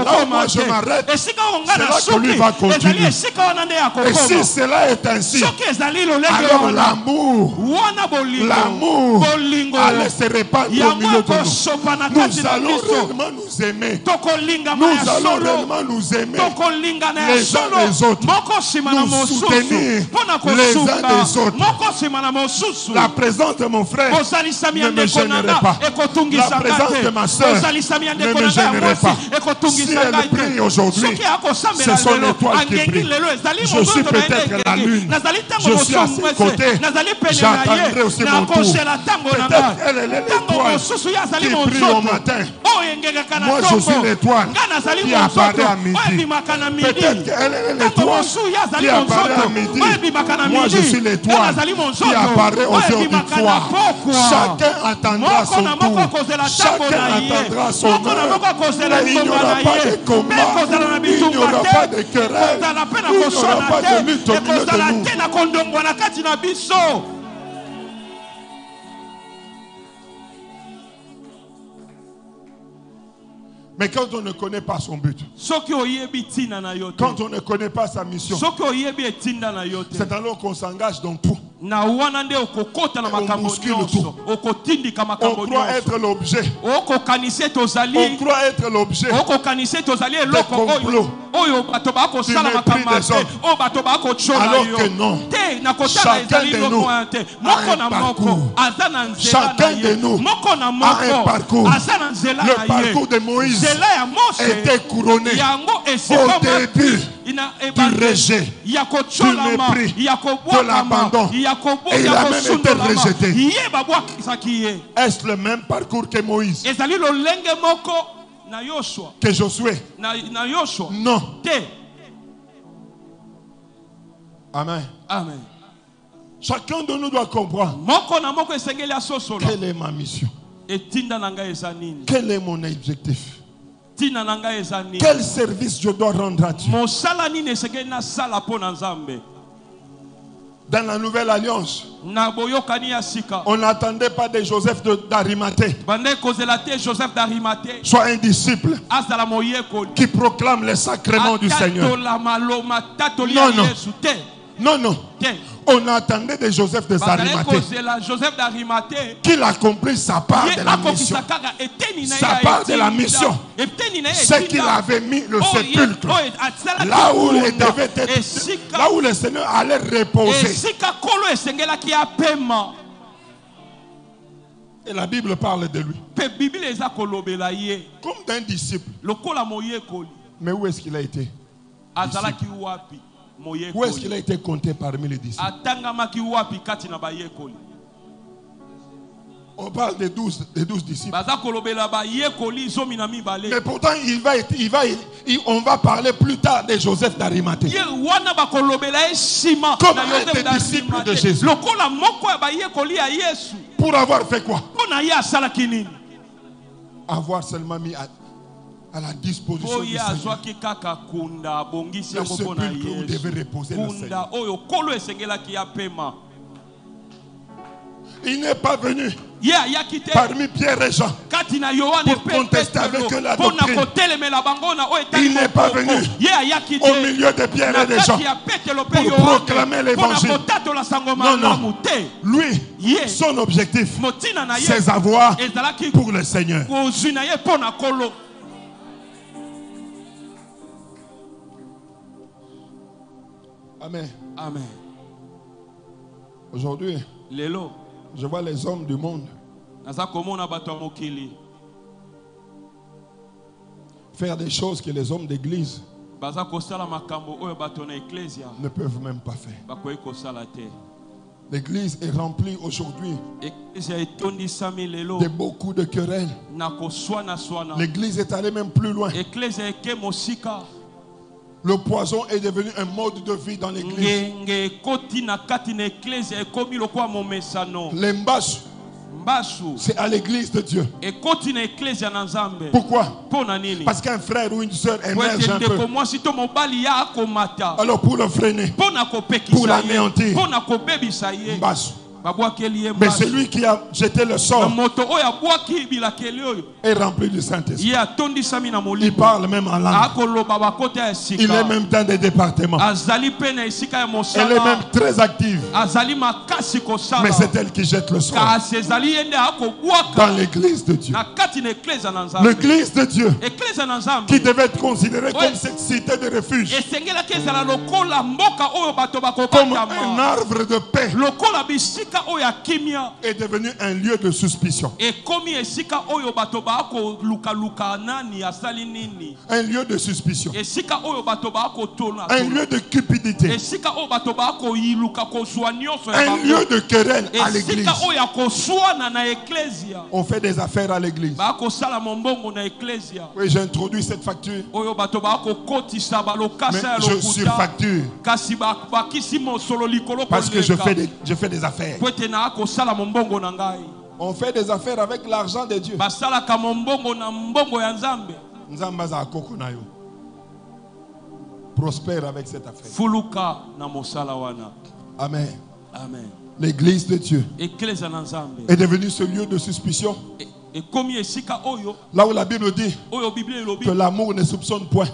Là où moi je m'arrête, c'est là que lui va continuer. Et si cela est ainsi, alors l'amour allait se répandre au milieu de nous. Nous allons réellement nous aimer. Nous allons réellement nous aimer les uns les autres. Nous soutenir les uns les autres. La présence de mon frère ne me gênerait pas. La présence de ma soeur ne me gênerait pas. Si elle brille aujourd'hui, c'est son étoile qui brille. Je suis peut-être la lune. Je suis à ses côtés. J'attendrai aussi mon tour. Peut-être qu'elle est l'étoile qui brille au matin. Moi je suis l'étoile qui apparaît à midi. Peut-être qu'elle est l'étoile qui apparaît à midi. Moi je suis l'étoile qui apparaît aux heures du soir. Chacun attendra son tour. Chacun attendra son heure. Il n'y aura pas de combat. Il n'y aura pas de querelle. Il n'y aura pas de lutte au milieu de nous. Mais quand on ne connaît pas son but, quand on ne connaît pas sa mission, c'est alors qu'on s'engage dans tout. On bouscule tout. On croit être l'objet. On croit être l'objet des complots, du mépris des hommes. Alors que non, chacun de nous a un parcours. Chacun de nous a un parcours. Le parcours de Moïse était couronné au début du rejet, du mépris, de l'abandon. Et il a même été rejeté. Est-ce le même parcours que Moïse? Que Josué? Non. Amen. Amen. Chacun de nous doit comprendre quelle est ma mission. Quel est mon objectif? Quel service je dois rendre à Dieu? Dans la nouvelle alliance, on n'attendait pas de Joseph d'Arimathée soit un disciple qui proclame les sacrements du Seigneur. Non, non. Non, non. On attendait de Joseph d'Arimathée qu'il accomplisse sa part de la mission. Sa part de la mission, c'est qu'il avait mis le sépulcre là où il devait être, là où le Seigneur allait reposer. Et la Bible parle de lui comme d'un disciple. Mais où est-ce qu'il a été? Où est-ce qu'il a été compté parmi les disciples? On parle des 12 disciples. Mais pourtant, on va parler plus tard de Joseph d'Arimathée comme un des disciples de Jésus. Pour avoir fait quoi? Avoir seulement mis à la disposition du Seigneur le sépulcre où devait reposer le Seigneur. Il n'est pas venu parmi Pierre et Jean pour contester avec eux la doctrine. Il n'est pas venu au milieu de Pierre et de Jean pour proclamer l'évangile. Non, non. Lui, son objectif, c'est avoir pour le Seigneur. Amen. Amen. Aujourd'hui, je vois les hommes du monde faire des choses que les hommes d'église ne peuvent même pas faire. L'église est remplie aujourd'hui de beaucoup de querelles. L'église est allée même plus loin. Le poison est devenu un mode de vie dans l'église. Les mbashu, c'est à l'église de Dieu. Pourquoi? Parce qu'un frère ou une soeur émerge un peu. Alors pour le freiner, pour l'anéantir, mbashu. Mais celui qui a jeté le sort est rempli du Saint-Esprit. Il parle même en langue. Il est même dans des départements. Elle est même très active. Mais c'est elle qui jette le sort dans l'église de Dieu. L'église de Dieu qui devait être considérée comme cette cité de refuge, comme un arbre de paix, est devenu un lieu de suspicion. Un lieu de suspicion. Un lieu de cupidité. Un lieu de querelle à l'église. On fait des affaires à l'église. Oui, j'ai introduit cette facture. Mais je surfacture. Parce que je fais des affaires. On fait des affaires avec l'argent de Dieu. Prospère avec cette affaire. Amen. Amen. L'église de Dieu est devenue ce lieu de suspicion. Là où la Bible dit que l'amour ne soupçonne point.